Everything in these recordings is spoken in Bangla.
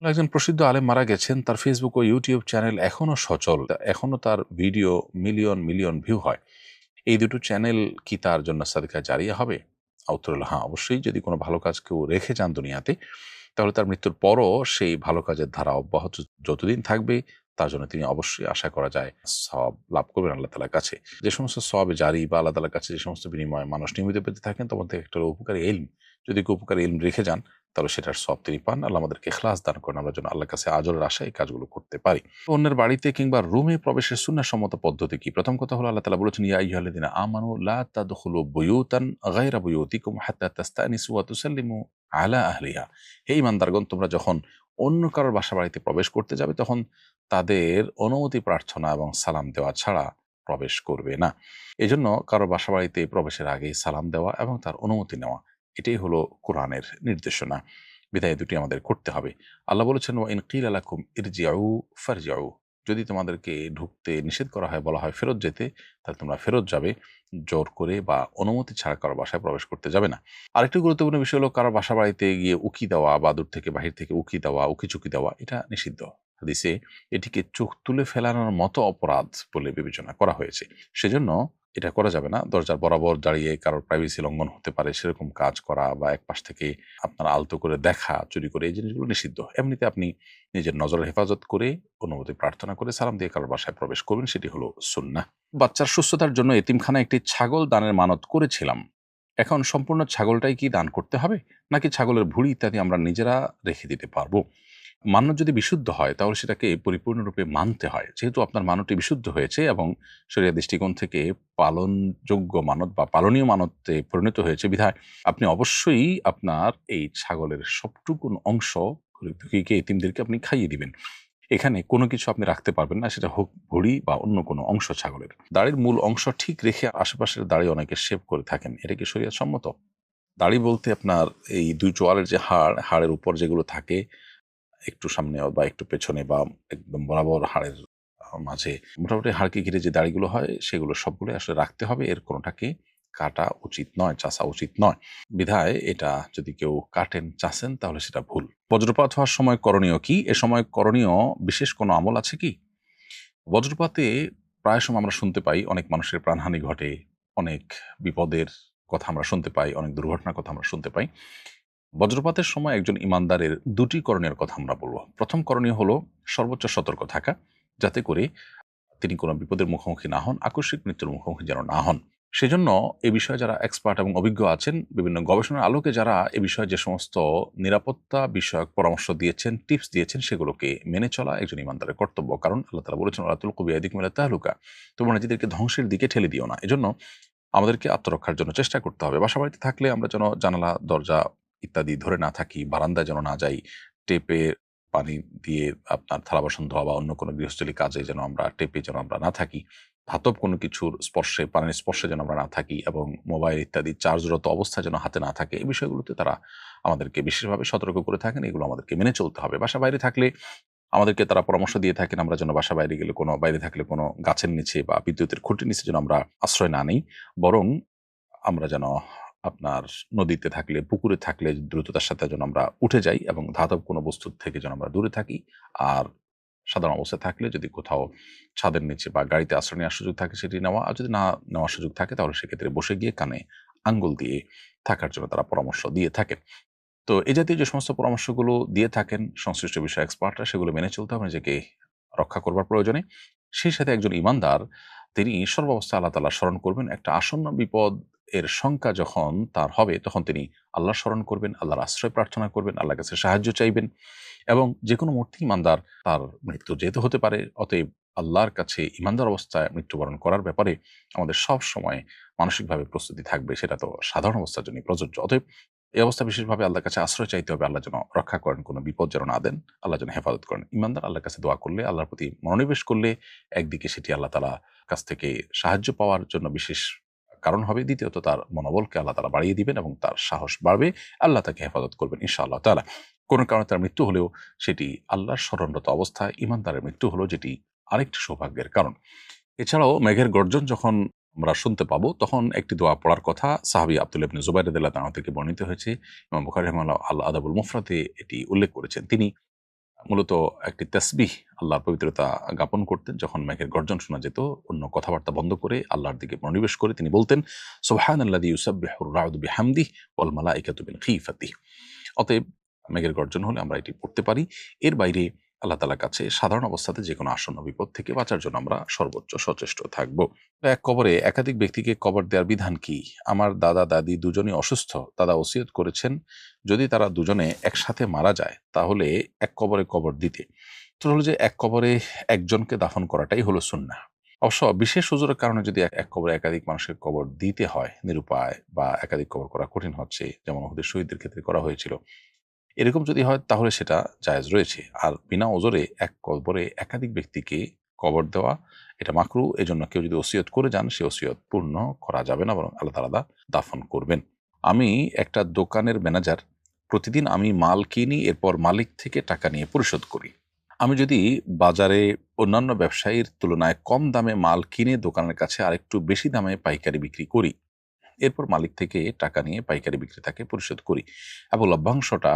একজন প্রসিদ্ধ আলেম মারা গেছেন। তার ফেসবুক ও ইউটিউব চ্যানেল এখনো সচল। এখনো তার ভিডিও মিলিয়ন মিলিয়ন ভিউ হয়। এই দুটো চ্যানেল কি তার জন্য সাদকা জারিয়া হবে? উত্তর হলো হ্যাঁ, অবশ্যই। যদি কোনো ভালো কাজ কেউ রেখে যান দুনিয়াতে, তাহলে তার মৃত্যুর পরও সেই ভালো কাজের ধারা অব্যাহত যতদিন থাকবে, তার জন্য তিনি অবশ্যই আশা করা যায় সওয়াব লাভ করবেন আল্লাহ তাআলার কাছে। যে সমস্ত সওয়াবে জারি বা আল্লাহ তাআলার কাছে যে সমস্ত বিনিময় মানুষ নিয়মিত পেতে থাকেন, তার মধ্যে একটা হলো উপকারী ইলম। যদি কেউ উপকারী ইলম রেখে যান, তাহলে সেটার সওয়াব তিনি পান। আল্লাহ আমাদেরকে ইখলাস দান করেন, আমরা যেন আল্লাহর কাছে আজরের আশায় এই কাজগুলো করতে পারি। অন্যের বাড়িতে কিংবা রুমে প্রবেশের সুন্নাহসম্মত পদ্ধতি কি? প্রথম কথা হলো আল্লাহ তাআলা বলেছেন, ইয়া আইয়ুহাল্লাযীনা আমানু লা তাদখুলু বুয়ুতান গায়রা বুয়ুতিকুম হাত্তা তাস্তানিসু ওয়া তুসাল্লিমু আলা আহলিহা। হে ঈমানদারগণ, তোমরা যখন অন্য কারোর বাসা-বাড়িতে প্রবেশ করতে যাবে, তখন তাদের অনুমতি প্রার্থনা এবং সালাম দেওয়া ছাড়া প্রবেশ করবে না। এজন্য কারো বাসা-বাড়িতে প্রবেশের আগেই সালাম দেওয়া এবং তার অনুমতি নেওয়া, এটাই হলো কোরআনের নির্দেশনা। বিধায় দুটি আমাদের করতে হবে। আল্লাহ বলেছেন, ওয়া ইন কিলা লাকুম ইরজিউ ফারজিউ। যদি তোমাদেরকে ঢুকতে নিষেধ করা হয়, বলা হয় ফেরত যেতে, তাহলে তোমরা ফেরত যাবে। জোর করে বা অনুমতি ছাড়া কারো বাসায় প্রবেশ করতে যাবে না। আরেকটি গুরুত্বপূর্ণ বিষয় হলো কারো বাসা-বাড়িতে গিয়ে উকি দেওয়া বা দূর থেকে বাহির থেকে উকি দেওয়া, উকি-ঝুঁকি দেওয়া, এটা নিষিদ্ধ। হাদিসে এটিকে চোখ তুলে ফেলানোর মতো অপরাধ বলে বিবেচনা করা হয়েছে। সেজন্য এটা করা যাবে না। দরজার বরাবর দাঁড়িয়ে কারোর প্রাইভেসি লঙ্ঘন হতে পারে সেরকম কাজ করা বা একপাশ থেকে আপনার আলতো করে দেখা, চুরি করে, এই জিনিসগুলো নিষিদ্ধ। এমনিতে আপনি নিজের নজরের হেফাজত করে, অনুমতি প্রার্থনা করে সালাম দিয়ে কারোর বাসায় প্রবেশ করবেন, সেটি হলো সুন্নাহ। বাচ্চার সুস্থতার জন্য এতিমখানায় একটি ছাগল দানের মানত করেছিলাম। এখন সম্পূর্ণ ছাগলটাই কি দান করতে হবে? নাকি ছাগলের ভুঁড়ি ইত্যাদি আমরা নিজেরা রেখে দিতে পারবো? মানত যদি বিশুদ্ধ হয়, তাহলে সেটাকে পরিপূর্ণরূপে মানতে হয়। যেহেতু আপনার মানতটি বিশুদ্ধ হয়েছে এবং শরিয়া দৃষ্টিকোণ থেকে পালনযোগ্য মানত বা পালনীয় মানতে পরিণত হয়েছে, বিধায় আপনি অবশ্যই আপনার এই ছাগলের সবটুকুন অংশ গরিব দুঃখীকে, এতিমদেরকে আপনি খাইয়ে দিবেন। এখানে কোনো কিছু আপনি রাখতে পারবেন না, সেটা হোক ভুঁড়ি বা অন্য কোনো অংশ ছাগলের। দাড়ির মূল অংশ ঠিক রেখে আশেপাশের দাড়ি অনেকে শেভ করে থাকেন। এটা কি শরিয়ত সম্মত? দাড়ি বলতে আপনার এই ২ চোয়ালের যে হাড়, হাড়ের উপর যেগুলো থাকে, একটু সামনে বা একটু পেছনে বা একদম বরাবর হাড়ের মাঝে মোটামুটি হাড়কে ঘিরে যে দাড়িগুলো হয়, সেগুলো সবগুলোই আসলে রাখতে হবে। এর কোনোটাকে কাটা উচিত নয়, চাচা উচিত নয়। বিধায় এটা যদি কেউ কাটেন, চাচেন, তাহলে সেটা ভুল। বজ্রপাত হওয়ার সময় করণীয় কি? এ সময় করণীয় বিশেষ কোনো আমল আছে কি? বজ্রপাতে প্রায় সময় আমরা শুনতে পাই অনেক মানুষের প্রাণহানি ঘটে, অনেক বিপদের কথা আমরা শুনতে পাই, অনেক দুর্ঘটনার কথা আমরা শুনতে পাই। বজ্রপাতের সময় একজন ইমানদারের ২ টি করণীয়ের কথা আমরা বলব। প্রথম করণীয় হলো সর্বোচ্চ সতর্ক থাকা, যাতে করে তিনি কোনো বিপদের মুখোমুখি না হন, আকস্মিক মৃত্যুর মুখোমুখি যেন না হন। সেজন্য এ বিষয়ে যারা এক্সপার্ট এবং অভিজ্ঞ আছেন, বিভিন্ন গবেষণার আলোকে যারা এ বিষয়ে যে সমস্ত নিরাপত্তা বিষয়ক পরামর্শ দিয়েছেন, টিপস দিয়েছেন, সেগুলোকে মেনে চলা একজন ইমানদারের কর্তব্য। কারণ আল্লাহ তাআলা বলেছেন, ওয়ালা তুলকু বিআইদিকুম ইলা তাহলুকা। তোমরা নিজেদেরকে ধ্বংসের দিকে ঠেলে দিও না। এজন্য আমাদেরকে আত্মরক্ষার জন্য চেষ্টা করতে হবে। বাসাবাড়িতে থাকলে আমরা যেন জানালা, দরজা ইত্যাদি ধরে না থাকি, বারান্দায় যেন না যাই, টেপে পানি দিয়ে আপনার থালা-বাসন ধোয়া বা অন্য কোনো গৃহস্থালী কাজে যেন আমরা টেপে যেন আমরা না থাকি। ধাতব কোনো কিছুর স্পর্শে, পানির স্পর্শে যেন আমরা না থাকি এবং মোবাইল ইত্যাদি চার্জরত অবস্থায় যেন হাতে না থাকে। এই বিষয়গুলোতে তারা আমাদেরকে বিশেষভাবে সতর্ক করে থাকেন। এগুলো আমাদেরকে মেনে চলতে হবে। বাসার বাইরে থাকলে আমাদেরকে তারা পরামর্শ দিয়ে থাকেন, আমরা যেন বাসার বাইরে গেলে বাইরে থাকলে কোনো গাছের নিচে বা বিদ্যুতের খুঁটির নিচে যেন আমরা আশ্রয় না নেই। বরং আমরা যেন আপনার নদীতে থাকলে, পুকুরে থাকলে দ্রুততার সাথে যেন আমরা উঠে যাই এবং ধাতব কোনো বস্তুর থেকে যেন আমরা দূরে থাকি। আর সাধারণ অবস্থায় থাকলে যদি কোথাও ছাদের নিচে বা গাড়িতে আশ্রয় নেওয়ার সুযোগ থাকে, সেটি নেওয়া। আর যদি না নেওয়ার সুযোগ থাকে, তাহলে সেক্ষেত্রে বসে গিয়ে কানে আঙ্গুল দিয়ে থাকার জন্য তারা পরামর্শ দিয়ে থাকেন। তো এই জাতীয় যে সমস্ত পরামর্শগুলো দিয়ে থাকেন সংশ্লিষ্ট বিষয়ে এক্সপার্টরা, সেগুলো মেনে চলতে হবে নিজেকে রক্ষা করবার প্রয়োজনে। সেই সাথে একজন ঈমানদার তিনি সর্বাবস্থায় আল্লাহ তাআলা স্মরণ করবেন। একটা আসন্ন বিপদ এর শঙ্কা যখন তার হবে, তখন তিনি আল্লাহর স্মরণ করবেন, আল্লাহর আশ্রয় প্রার্থনা করবেন, আল্লাহর কাছে সাহায্য চাইবেন এবং যেকোনো মুহূর্তে ঈমানদার তার মৃত্যু যেহেতু হতে পারে, অতএব আল্লাহর কাছে ঈমানদার অবস্থায় মৃত্যুবরণ করার ব্যাপারে আমাদের সবসময় মানসিকভাবে প্রস্তুতি থাকবে। সেটা তো সাধারণ অবস্থার জন্যই প্রযোজ্য। অতএব এই অবস্থা বিশেষভাবে আল্লাহর কাছে আশ্রয় চাইতে হবে। আল্লাহ যেন রক্ষা করেন, কোনো বিপদ যেন না দেন। আল্লাহ যেন হেফাজত করেন। ঈমানদার আল্লাহর কাছে দোয়া করলে, আল্লাহর প্রতি মনোনিবেশ করলে, একদিকে সেটি আল্লাহ তাআলা কাছ থেকে সাহায্য পাওয়ার জন্য বিশেষ কারণ হবে। দ্বিতীয়ত তার মনোবলকে আল্লাহ তাআলা বাড়িয়ে দিবেন এবং তার সাহস বাড়বে। আল্লাহ তাকে হেফাজত করবেন ইনশাআল্লাহ তাআলা। কোন কারণে তার মৃত্যু হলেও সেটি আল্লাহর স্মরণরত অবস্থায় ঈমানদারের মৃত্যু হলো, যেটি আরেকটি সৌভাগ্যের কারণ। এছাড়াও মেঘের গর্জন যখন আমরা শুনতে পাবো, তখন একটি দোয়া পড়ার কথা সাহাবী আব্দুল্লাহ ইবনে জুবাইর রাদিয়াল্লাহু তাআলা থেকে বর্ণিত হয়েছে। ইমাম বুখারী রাহিমাহুল্লাহ আল আদাবুল মুফরাদে এটি উল্লেখ করেছেন। তিনি মূলত একটি তাসবিহ, আল্লাহর পবিত্রতা জ্ঞাপন করতেন। যখন মেঘের গর্জন শোনা যেত, অন্য কথাবার্তা বন্ধ করে আল্লাহর দিকে মনোনিবেশ করে তিনি বলতেন, সুবহানাল্লাযী ইউসাব্বিহুর রা'দু বিহামদিহি ওয়াল মালাইকাতু মিন খিফাতিহি। অতএব মেঘের গর্জন হলে আমরা এটি পড়তে পারি। এর বাইরে আল্লাহ তাআলার কাছে সাধারণ অবস্থাতে যেকোনো আসন্ন বিপদ থেকে বাঁচার জন্য আমরা সর্বোচ্চ সচেষ্ট থাকব। এক কবরে একাধিক ব্যক্তিকে কবর দেওয়ার বিধান কি? আমার দাদা দাদি দুজনই অসুস্থ। দাদা ওসিয়ত করেছেন যদি তারা দুজনে একসাথে মারা যায় তাহলে এক কবরে কবর দিতে। তো হলো যে এক কবরে একজনকে দাফন করাটাই হলো সুন্নাহ। অবশ্য বিশেষ ওজোরের কারণে যদি এক কবরে একাধিক মানুষের কবর দিতে হয়, নিরুপায় বা একাধিক কবর করা কঠিন হচ্ছে, যেমন ওহুদের শহীদদের ক্ষেত্রে করা হয়েছিল, এরকম যদি হয় তাহলে সেটা জায়েজ রয়েছে। আর বিনা ওজরে এক কবরে একাধিক ব্যক্তিকে কবর দেওয়া এটা মাকরু। এজন্য কেউ যদি ওসিয়ত করে যান সে ওসিয়ত পূর্ণ করা যাবে না, বরং আল্লাহ তাআলা দাফন করবেন। আমি একটা দোকানের ম্যানেজার। প্রতিদিন আমি মাল কিনি, এরপর মালিক থেকে টাকা নিয়ে পরিশোধ করি। আমি যদি বাজারে অন্যান্য ব্যবসায়ীর তুলনায় কম দামে মাল কিনে দোকানের কাছে আরেকটু বেশি দামে পাইকারি বিক্রি করি, এরপর মালিক থেকে টাকা নিয়ে পাইকারি বিক্রেতাকে পরিশোধ করি এবং লভ্যাংশটা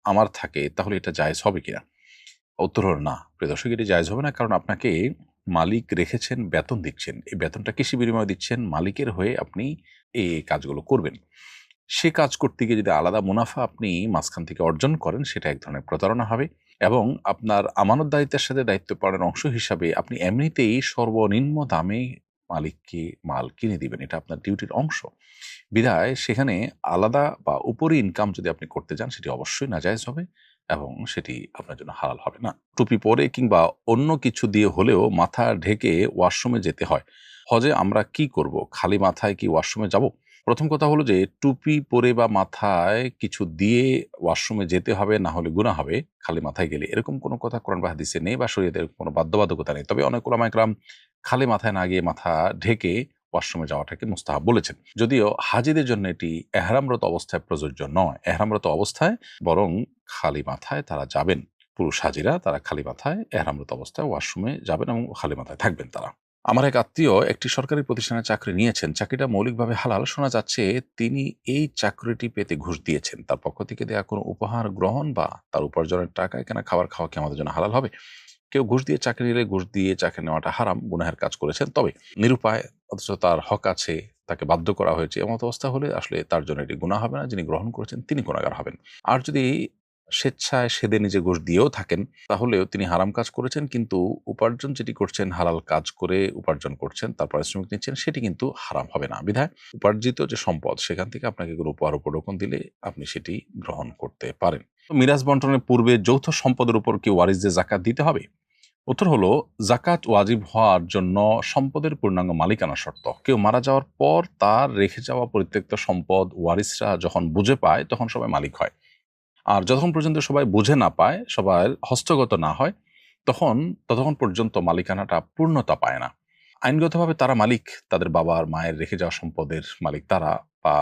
আমার থাকে, তাহলে এটা জায়েজ হবে কিনা? উত্তর হলো না। প্রিয় দর্শক, এটি জায়েজ হবে না। কারণ আপনাকে মালিক রেখেছেন, বেতন দিচ্ছেন। এই বেতনটা কিসের বিনিময়ে দিচ্ছেন? মালিকের হয়ে আপনি এই কাজগুলো করবেন। সে কাজ করতে গিয়ে যদি আলাদা মুনাফা আপনি মাঝখান থেকে অর্জন করেন, সেটা এক ধরনের প্রতারণা হবে এবং আপনার আমানতদারিতার সাথে দায়িত্ব পালনের অংশ হিসাবে আপনি এমনিতেই সর্বনিম্ন দামে মালিককে মাল কিনে দিবেন। এটা আপনার ডিউটির অংশ। বিধায় সেখানে আলাদা বা উপরি ইনকাম যদি আপনি করতে যান, সেটি অবশ্যই নাজায়েজ হবে এবং সেটি আপনার জন্য হালাল হবে না। টুপি পরে কিংবা অন্য কিছু দিয়ে হলেও মাথা ঢেকে ওয়াশরুমে যেতে হয়। হজে আমরা কি করব? খালি মাথায় কি ওয়াশরুমে যাব? প্রথম কথা হলো যে টুপি পরে বা মাথায় কিছু দিয়ে ওয়াশরুমে যেতে হবে, না হলে গুনাহ হবে খালি মাথায় গেলে। এরকম কোনো কথা কোরআন বা হাদিসে নেই বা শরীয়তের কোনো বাধ্যবাধকতা নেই। তবে অনেক উলামা ইকরাম খালি মাথায় না গিয়ে মাথা ঢেকে ওয়াশরুমে যাওয়াটাকে মুস্তাহাব বলেছেন। যদিও হাজীদের জন্য এটি এহরামরত অবস্থায় প্রযোজ্য নয়। এহরামরত অবস্থায় বরং খালি মাথায় তারা যাবেন। পুরুষ হাজীরা তারা খালি মাথায় এহরামরত অবস্থায় ওয়াশরুমে যাবেন এবং খালি মাথায় থাকবেন তারা। আমার এক আত্মীয় একটি সরকারি প্রতিষ্ঠানে চাকরি নিয়েছেন। চাকরিটা মৌলিকভাবে হালাল। শোনা যাচ্ছে তিনি এই চাকরিটি পেতে ঘুষ দিয়েছেন। তার পক্ষ থেকে দেয়া কোনো উপহার গ্রহণ বা তার উপার্জনের টাকায় কেনা খাবার খাওয়া কি আমাদের জন্য হালাল হবে? কেউ ঘুষ দিয়ে চাকরি নিলে ঘুষ দিয়ে চাকরি নেওয়াটা হারাম, গুনাহের কাজ করেছেন। তবে নিরুপায়, অথচ তার হক আছে, তাকে বাধ্য করা হয়েছে, এমত অবস্থা হলে আসলে তার জন্য এটি গুনাহ হবে না। যিনি গ্রহণ করেছেন তিনি গুনাহগার হবেন। আর যদি স্বেচ্ছায় সেদে নিজে ঘুষ দিয়েও থাকেন, তাহলেও তিনি হারাম কাজ করেছেন, কিন্তু উপার্জন যেটি করছেন হালাল কাজ করে উপার্জন করছেন, তার পারিশ্রমিক নিচ্ছেন, সেটি কিন্তু হারাম হবে না। বিধায় উপার্জিত যে সম্পদ সেখান থেকে আপনাকে কোনো উপহার উপঢৌকন দিলে আপনি সেটি গ্রহণ করতে পারেন। মিরাজ বন্টনের পূর্বে যৌথ সম্পদের উপর কি ওয়ারিসদের যাকাত দিতে হবে? উত্তর হলো, যাকাত ওয়াজিব হওয়ার জন্য সম্পদের পূর্ণাঙ্গ মালিকানা শর্ত। কেউ মারা যাওয়ার পর তার রেখে যাওয়া পরিত্যক্ত সম্পদ ওয়ারিসরা যখন বুঝে পায় তখন সবাই মালিক হয়। আর যতক্ষণ পর্যন্ত সবাই বুঝে না পায়, সবাই হস্তগত না হয়, ততক্ষণ পর্যন্ত মালিকানাটা পূর্ণতা পায় না। আইনগতভাবে তারা মালিক, তাদের বাবার মায়ের রেখে যাওয়া সম্পদের মালিক তারা, বা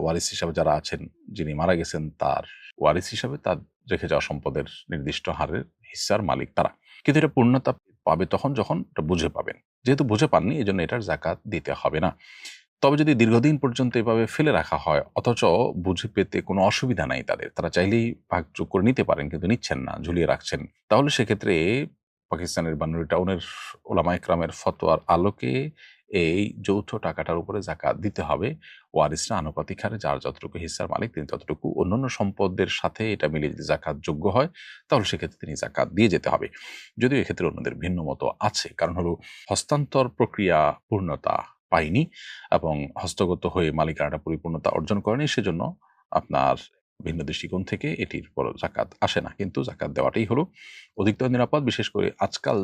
ওয়ারিস হিসাবে যারা আছেন, যিনি মারা গেছেন তার ওয়ারিস হিসাবে তার রেখে যাওয়া সম্পদের নির্দিষ্ট হারের হিস্সার মালিক তারা। কিন্তু এটা পূর্ণতা পাবে তখন যখন এটা বুঝে পাবেন। যেহেতু বুঝে পাননি, এজন্য এটার যাকাত দিতে হবে না। তবে যদি দীর্ঘদিন পর্যন্ত এভাবে ফেলে রাখা হয় অথচ বুঝে পেতে কোনো অসুবিধা নাই তাদের, তারা চাইলেই ভাগযোগ করে নিতে পারেন কিন্তু নিচ্ছেন না, ঝুলিয়ে রাখছেন, তাহলে সেক্ষেত্রে পাকিস্তানের বানুরি টাউনের ওলামা ইকরামের ফতোয়ার আলোকে এই যৌথ টাকাটার উপরে যাকাত দিতে হবে। ওয়ারিসরা আনুপাতিক হারে যার যতটুকু হিস্সার মালিক তিনি ততটুকু, অন্যান্য সম্পদের সাথে এটা মিলে যদি যাকাত যোগ্য হয় তাহলে সেক্ষেত্রে তিনি যাকাত দিয়ে যেতে হবে। যদিও এক্ষেত্রে অন্যদের ভিন্ন মত আছে। কারণ হলো, হস্তান্তর প্রক্রিয়া পূর্ণতা পায়নি এবং হস্তগত হয়ে মালিকানাটা পরিপূর্ণতা অর্জন করেনি, সেজন্য আপনার ভিন্ন দৃষ্টিকোণ থেকে এটির বড় যাকাত আসে না। কিন্তু যাকাত দেওয়াটাই হলো অধিকতর নিরাপদ। বিশেষ করে আজকাল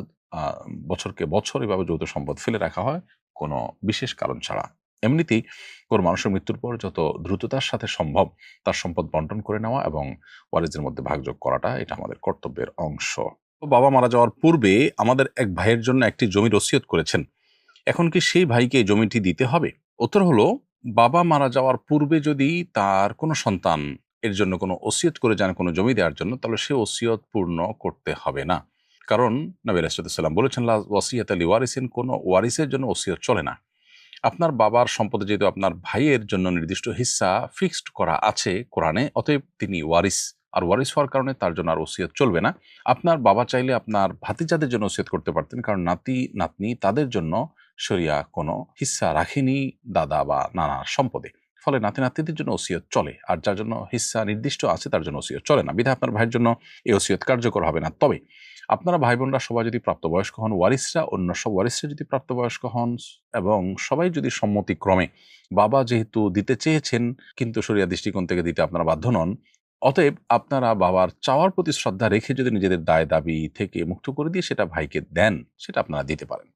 বছরকে বছর এভাবে যৌথ সম্পদ ফেলে রাখা হয় কোনো বিশেষ কারণ ছাড়া। এমনিতেই কোনো মানুষের মৃত্যুর পর যত দ্রুততার সাথে সম্ভব তার সম্পদ বন্টন করে নেওয়া এবং ওয়ারিসদের মধ্যে ভাগযোগ করাটা এটা আমাদের কর্তব্যের অংশ। বাবা মারা যাওয়ার পূর্বে আমাদের এক ভাইয়ের জন্য একটি জমির ওসিয়ত করেছেন। এখন কি সেই ভাইকে জমিটি দিতে হবে? উত্তর হলো, বাবা মারা যাওয়ার পূর্বে যদি তার কোনো সন্তান এর জন্য কোনো ওসিয়ত করে যান কোনো জমি দেওয়ার জন্য, তাহলে সে ওসিয়ত পূর্ণ করতে হবে না। কারণ নবী রাসূলুল্লাহ সাল্লাল্লাহু আলাইহি ওয়াসাল্লাম বলেছেন, লা ওয়াসিয়াতা লিওয়ারিসিন, কোনো ওয়ারিসের জন্য ওসিয়ত চলে না। আপনার বাবার সম্পদে যেহেতু আপনার ভাইয়ের জন্য নির্দিষ্ট হিস্সা ফিক্সড করা আছে কোরআনে, অতএব তিনি ওয়ারিস, আর ওয়ারিস হওয়ার কারণে তার জন্য আর ওসিয়ত চলবে না। আপনার বাবা চাইলে আপনার ভাতিজাদের জন্য ওসিয়ত করতে পারতেন, কারণ নাতি নাতনি তাদের জন্য শরিয়া কোনো হিস্সা রাখেনি দাদা বা নানার সম্পদে। ফলে নাতি নাতনিদের জন্য ওসিয়ত চলে, আর যার জন্য হিস্সা নির্দিষ্ট আছে তার জন্য ওসিয়ত চলে না। বিধায় আপনার ভাইয়ের জন্য এই ওসিয়ত কার্যকর হবে না। তবে আপনারা ভাই বোনরা সবাই যদি প্রাপ্তবয়স্ক হন, ওয়ারিসরা অন্য সব ওয়ারিসরা যদি প্রাপ্তবয়স্ক হন এবং সবাই যদি সম্মতিক্রমে, বাবা যেহেতু দিতে চেয়েছেন কিন্তু শরিয়া দৃষ্টিকোণ থেকে দিতে আপনারা বাধ্য নন, অতএব আপনারা বাবার চাওয়ার প্রতি শ্রদ্ধা রেখে যদি নিজেদের দায় দাবি থেকে মুক্ত করে দিয়ে সেটা ভাইকে দেন, সেটা আপনারা দিতে পারেন।